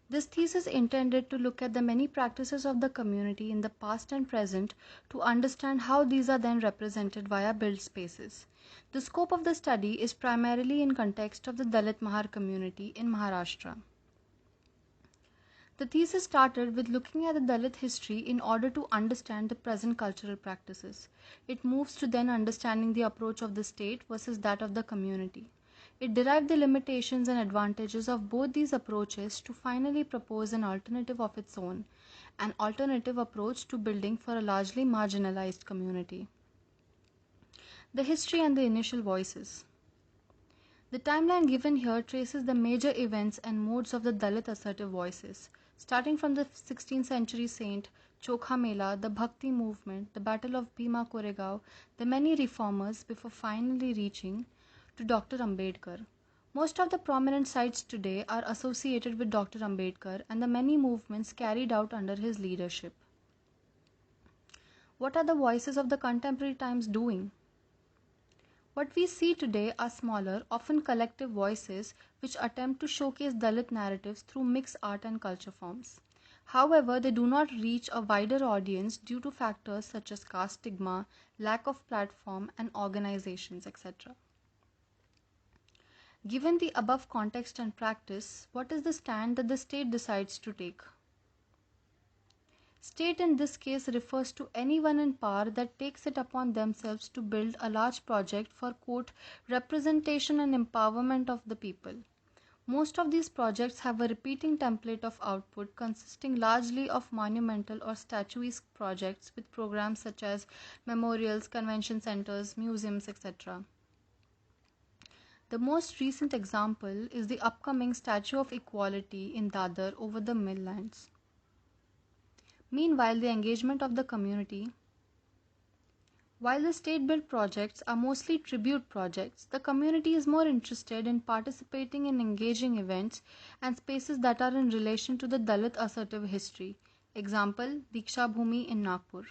This thesis intended to look at the many practices of the community in the past and present to understand how these are then represented via built spaces. The scope of the study is primarily in context of the Dalit Mahar community in Maharashtra. The thesis started with looking at the Dalit history in order to understand the present cultural practices. It moves to then understanding the approach of the state versus that of the community. It derived the limitations and advantages of both these approaches to finally propose an alternative of its own, an alternative approach to building for a largely marginalized community. The history and the initial voices. The timeline given here traces the major events and modes of the Dalit assertive voices, starting from the 16th century saint Chokha Mela, the Bhakti movement, the Battle of Bhima Koregaon, the many reformers before finally reaching to Dr. Ambedkar. Most of the prominent sites today are associated with Dr. Ambedkar and the many movements carried out under his leadership. What are the voices of the contemporary times doing? What we see today are smaller, often collective voices which attempt to showcase Dalit narratives through mixed art and culture forms. However, they do not reach a wider audience due to factors such as caste stigma, lack of platform and organizations, etc. Given the above context and practice, what is the stand that the state decides to take? State in this case refers to anyone in power that takes it upon themselves to build a large project for quote representation and empowerment of the people. Most of these projects have a repeating template of output consisting largely of monumental or statuesque projects with programs such as memorials, convention centers, museums, etc. The most recent example is the upcoming Statue of Equality in Dadar over the Milllands. Meanwhile, the engagement of the community. While the state-built projects are mostly tribute projects, the community is more interested in participating in engaging events and spaces that are in relation to the Dalit assertive history. Example, Diksha Bhumi in Nagpur.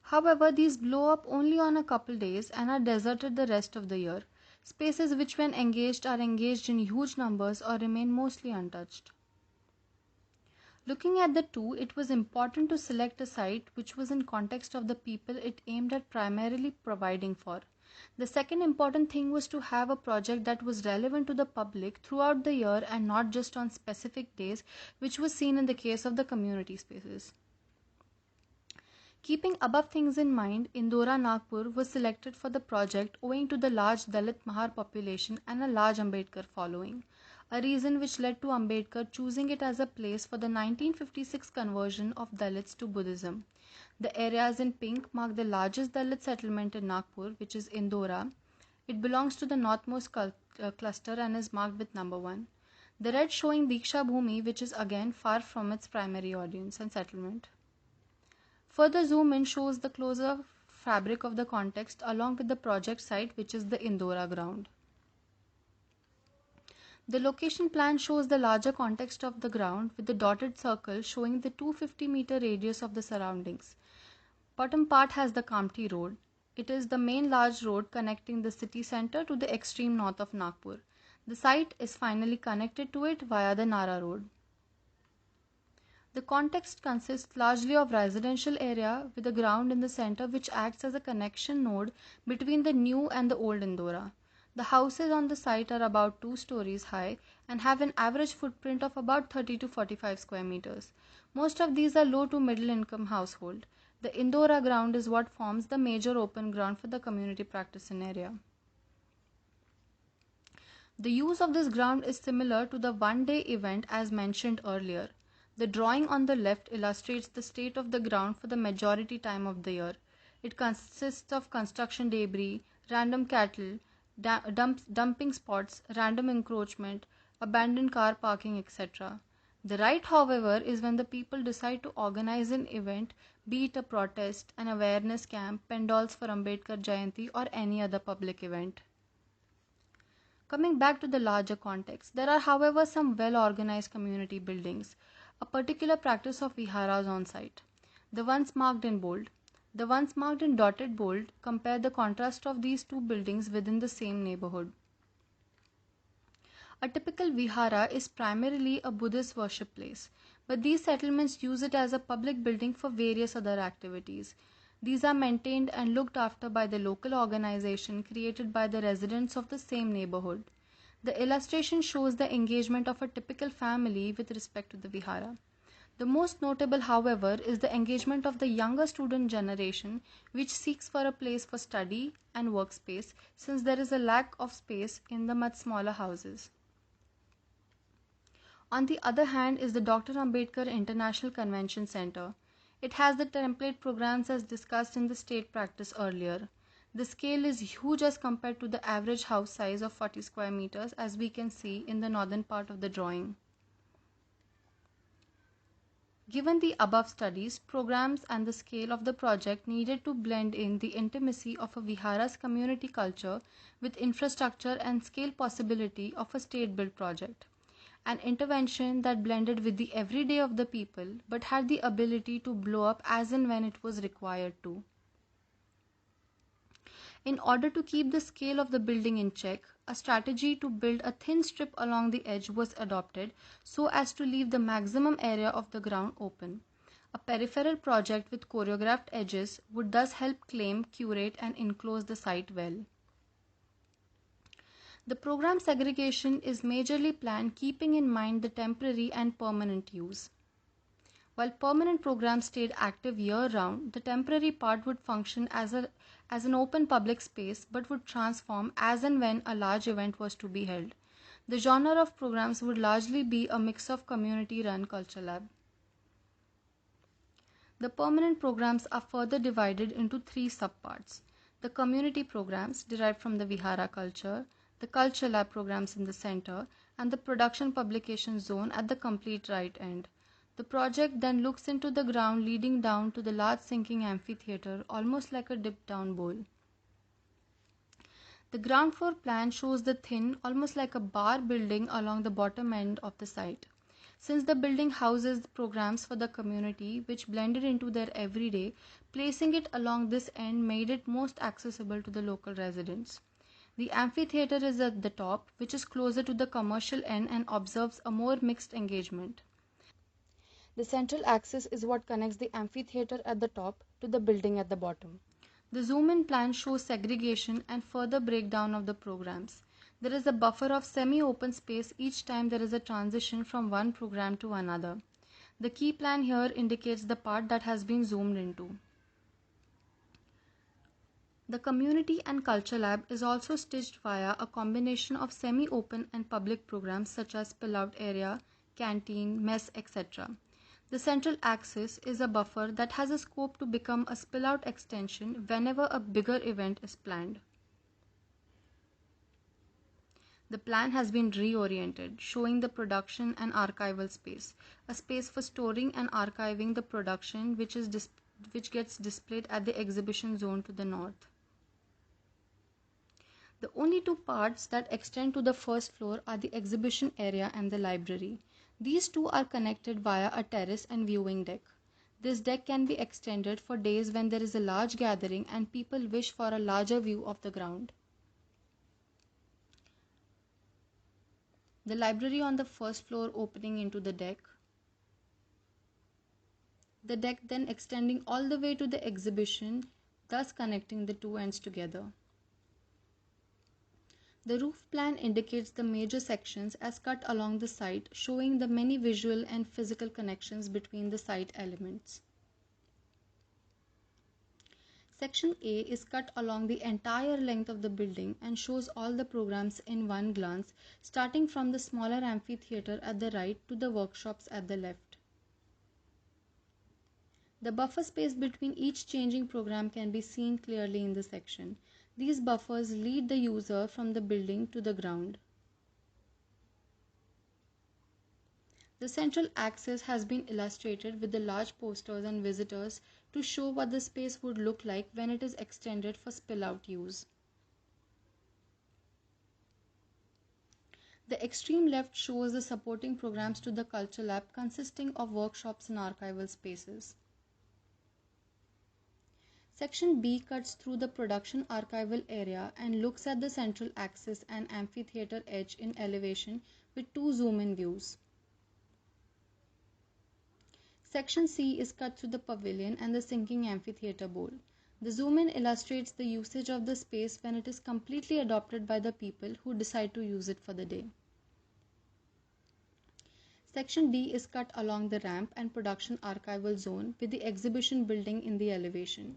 However, these blow up only on a couple days and are deserted the rest of the year. Spaces which when engaged are engaged in huge numbers or remain mostly untouched. Looking at the two, it was important to select a site which was in context of the people it aimed at primarily providing for. The second important thing was to have a project that was relevant to the public throughout the year and not just on specific days, which was seen in the case of the community spaces. Keeping above things in mind, Indora Nagpur was selected for the project owing to the large Dalit Mahar population and a large Ambedkar following, a reason which led to Ambedkar choosing it as a place for the 1956 conversion of Dalits to Buddhism. The areas in pink mark the largest Dalit settlement in Nagpur, which is Indora. It belongs to the northmost cluster and is marked with number 1. The red showing Diksha Bhumi, which is again far from its primary audience and settlement. Further zoom in shows the closer fabric of the context along with the project site, which is the Indora ground. The location plan shows the larger context of the ground with the dotted circle showing the 250-meter radius of the surroundings. Bottom part has the Kamptee Road. It is the main large road connecting the city center to the extreme north of Nagpur. The site is finally connected to it via the Nara Road. The context consists largely of residential area with a ground in the center which acts as a connection node between the new and the old Indora. The houses on the site are about 2 stories high and have an average footprint of about 30 to 45 square meters. Most of these are low to middle income household. The Indora ground is what forms the major open ground for the community practice in area. The use of this ground is similar to the one-day event as mentioned earlier. The drawing on the left illustrates the state of the ground for the majority time of the year. It consists of construction debris, random cattle, dumping spots, random encroachment, abandoned car parking, etc. The right, however, is when the people decide to organize an event, be it a protest, an awareness camp, pandals for Ambedkar Jayanti or any other public event. Coming back to the larger context, there are however some well-organized community buildings, a particular practice of viharas on site. The ones marked in bold. The ones marked in dotted bold compare the contrast of these two buildings within the same neighborhood. A typical vihara is primarily a Buddhist worship place, but these settlements use it as a public building for various other activities. These are maintained and looked after by the local organization created by the residents of the same neighborhood. The illustration shows the engagement of a typical family with respect to the vihara. The most notable, however, is the engagement of the younger student generation, which seeks for a place for study and workspace since there is a lack of space in the much smaller houses. On the other hand is the Dr. Ambedkar International Convention Center. It has the template programs as discussed in the state practice earlier. The scale is huge as compared to the average house size of 40 square meters, as we can see in the northern part of the drawing. Given the above studies, programs and the scale of the project needed to blend in the intimacy of a vihara's community culture with infrastructure and scale possibility of a state-built project. An intervention that blended with the everyday of the people but had the ability to blow up as and when it was required to. In order to keep the scale of the building in check, a strategy to build a thin strip along the edge was adopted so as to leave the maximum area of the ground open. A peripheral project with choreographed edges would thus help claim, curate, and enclose the site well. The program segregation is majorly planned keeping in mind the temporary and permanent use. While permanent programs stayed active year-round, the temporary part would function as an open public space but would transform as and when a large event was to be held. The genre of programs would largely be a mix of community-run culture lab. The permanent programs are further divided into three subparts. The community programs derived from the Vihara culture, the culture lab programs in the center, and the production publication zone at the complete right end. The project then looks into the ground leading down to the large sinking amphitheater, almost like a dipped down bowl. The ground floor plan shows the thin, almost like a bar building along the bottom end of the site. Since the building houses programs for the community which blended into their everyday, placing it along this end made it most accessible to the local residents. The amphitheater is at the top, which is closer to the commercial end and observes a more mixed engagement. The central axis is what connects the amphitheater at the top to the building at the bottom. The zoom-in plan shows segregation and further breakdown of the programs. There is a buffer of semi-open space each time there is a transition from one program to another. The key plan here indicates the part that has been zoomed into. The community and culture lab is also stitched via a combination of semi-open and public programs such as spill-out area, canteen, mess, etc. The central axis is a buffer that has a scope to become a spill-out extension whenever a bigger event is planned. The plan has been reoriented, showing the production and archival space, a space for storing and archiving the production which gets displayed at the exhibition zone to the north. The only two parts that extend to the first floor are the exhibition area and the library. These two are connected via a terrace and viewing deck. This deck can be extended for days when there is a large gathering and people wish for a larger view of the ground. The library on the first floor opening into the deck then extending all the way to the exhibition, thus connecting the two ends together. The roof plan indicates the major sections as cut along the site, showing the many visual and physical connections between the site elements. Section A is cut along the entire length of the building and shows all the programs in one glance, starting from the smaller amphitheater at the right to the workshops at the left. The buffer space between each changing program can be seen clearly in the section. These buffers lead the user from the building to the ground. The central axis has been illustrated with the large posters and visitors to show what the space would look like when it is extended for spill-out use. The extreme left shows the supporting programs to the Culture Lab consisting of workshops and archival spaces. Section B cuts through the production archival area and looks at the central axis and amphitheater edge in elevation with two zoom-in views. Section C is cut through the pavilion and the sinking amphitheater bowl. The zoom-in illustrates the usage of the space when it is completely adopted by the people who decide to use it for the day. Section D is cut along the ramp and production archival zone with the exhibition building in the elevation.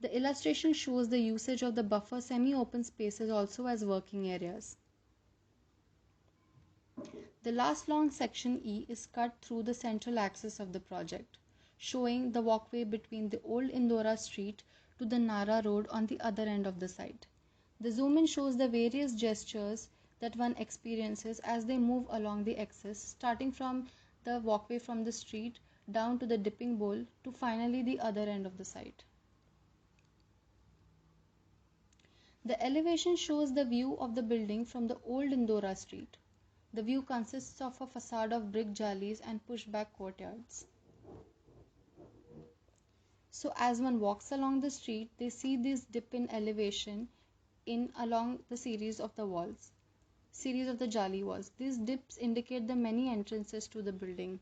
The illustration shows the usage of the buffer semi-open spaces also as working areas. The last long section E is cut through the central axis of the project, showing the walkway between the old Indora street to the Nara road on the other end of the site. The zoom-in shows the various gestures that one experiences as they move along the axis, starting from the walkway from the street down to the dipping bowl to finally the other end of the site. The elevation shows the view of the building from the old Indora street. The view consists of a facade of brick jalis and pushback courtyards. So as one walks along the street, they see this dip in elevation along the series of the jali walls. These dips indicate the many entrances to the building.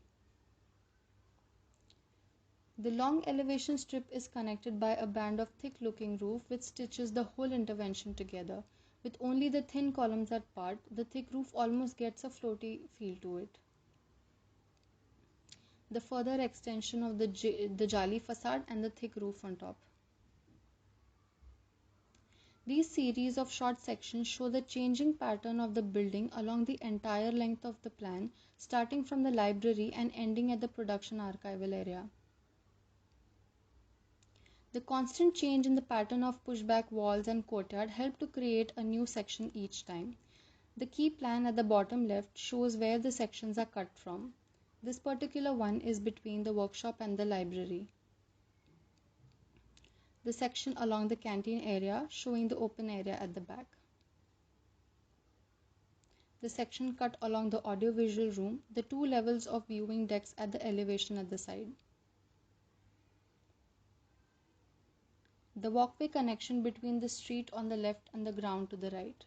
The long elevation strip is connected by a band of thick-looking roof which stitches the whole intervention together. With only the thin columns at part, the thick roof almost gets a floaty feel to it. The further extension of the jali facade and the thick roof on top. These series of short sections show the changing pattern of the building along the entire length of the plan, starting from the library and ending at the production archival area. The constant change in the pattern of pushback walls and courtyard help to create a new section each time. The key plan at the bottom left shows where the sections are cut from. This particular one is between the workshop and the library. The section along the canteen area showing the open area at the back. The section cut along the audiovisual room, the two levels of viewing decks at the elevation at the side. The walkway connection between the street on the left and the ground to the right.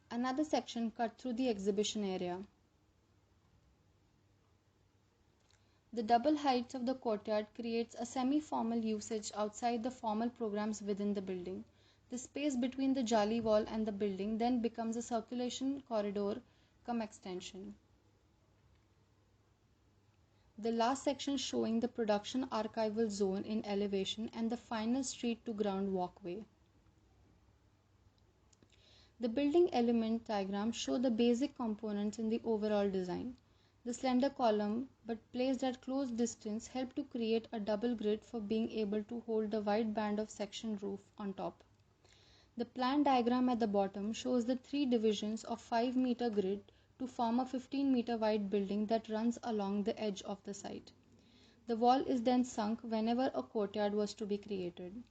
Another section cut through the exhibition area. The double heights of the courtyard creates a semi-formal usage outside the formal programs within the building. The space between the jali wall and the building then becomes a circulation corridor cum extension. The last section showing the production archival zone in elevation and the final street to ground walkway. The building element diagrams show the basic components in the overall design. The slender column, but placed at close distance, help to create a double grid for being able to hold the wide band of section roof on top. The plan diagram at the bottom shows the three divisions of 5-meter grid to form a 15-meter wide building that runs along the edge of the site. The wall is then sunk whenever a courtyard was to be created.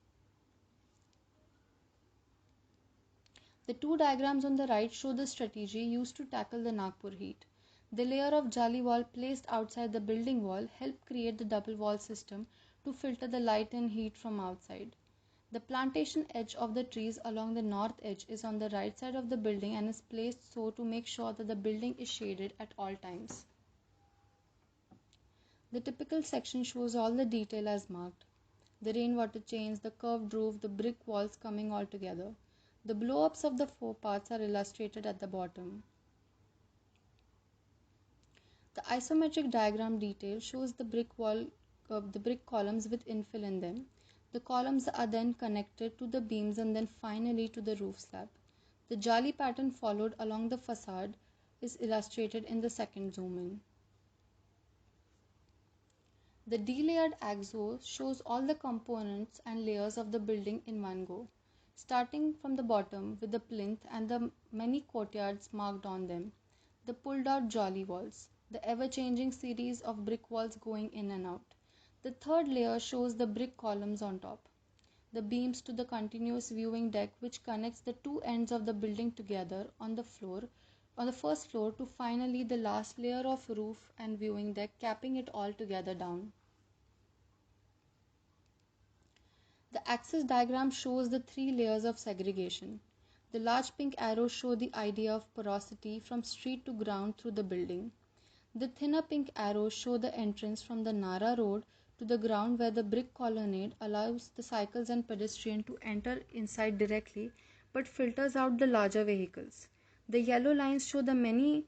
The two diagrams on the right show the strategy used to tackle the Nagpur heat. The layer of jali wall placed outside the building wall helped create the double wall system to filter the light and heat from outside. The plantation edge of the trees along the north edge is on the right side of the building and is placed so to make sure that the building is shaded at all times. The typical section shows all the detail as marked. The rainwater chains, the curved roof, the brick walls coming all together. The blow-ups of the four parts are illustrated at the bottom. The isometric diagram detail shows the brick columns with infill in them. The columns are then connected to the beams and then finally to the roof slab. The jali pattern followed along the facade is illustrated in the second zoom in. The delayered axo shows all the components and layers of the building in one go, starting from the bottom with the plinth and the many courtyards marked on them, the pulled out jali walls, the ever-changing series of brick walls going in and out. The third layer shows the brick columns on top, the beams to the continuous viewing deck which connects the two ends of the building together on the first floor to finally the last layer of roof and viewing deck capping it all together down. The axis diagram shows the three layers of segregation. The large pink arrows show the idea of porosity from street to ground through the building. The thinner pink arrows show the entrance from the Nara road to the ground, where the brick colonnade allows the cycles and pedestrian to enter inside directly but filters out the larger vehicles. The yellow lines show the many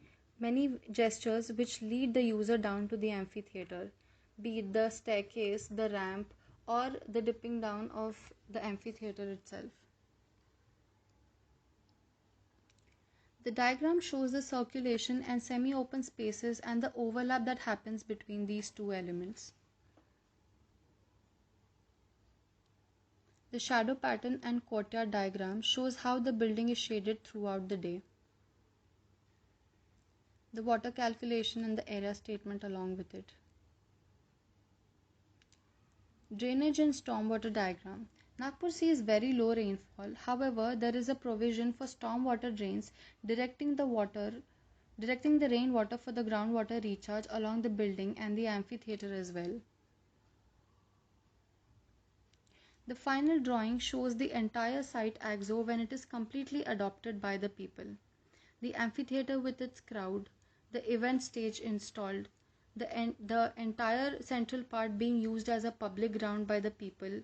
gestures which lead the user down to the amphitheater, be it the staircase, the ramp, or the dipping down of the amphitheater itself. The diagram shows the circulation and semi-open spaces and the overlap that happens between these two elements. The shadow pattern and courtyard diagram shows how the building is shaded throughout the day. The water calculation and the area statement along with it. Drainage and stormwater diagram. Nagpur sees very low rainfall. However, there is a provision for stormwater drains directing the rainwater for the groundwater recharge along the building and the amphitheater as well. The final drawing shows the entire site axo when it is completely adopted by the people. The amphitheater with its crowd, the event stage installed, the entire central part being used as a public ground by the people,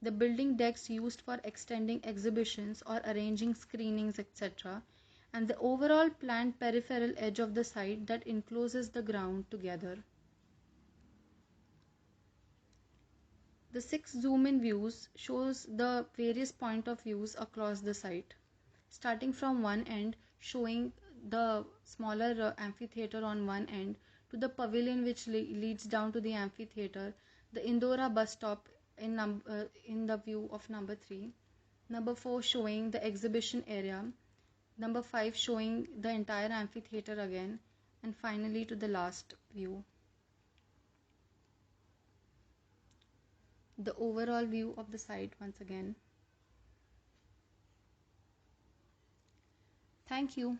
the building decks used for extending exhibitions or arranging screenings, etc., and the overall planned peripheral edge of the site that encloses the ground together. The 6 zoom-in views shows the various point of views across the site, starting from one end showing the smaller amphitheater on one end to the pavilion which leads down to the amphitheater, the Indora bus stop in the view of number 3, number 4 showing the exhibition area, number 5 showing the entire amphitheater again, and finally to the last view. The overall view of the site once again. Thank you.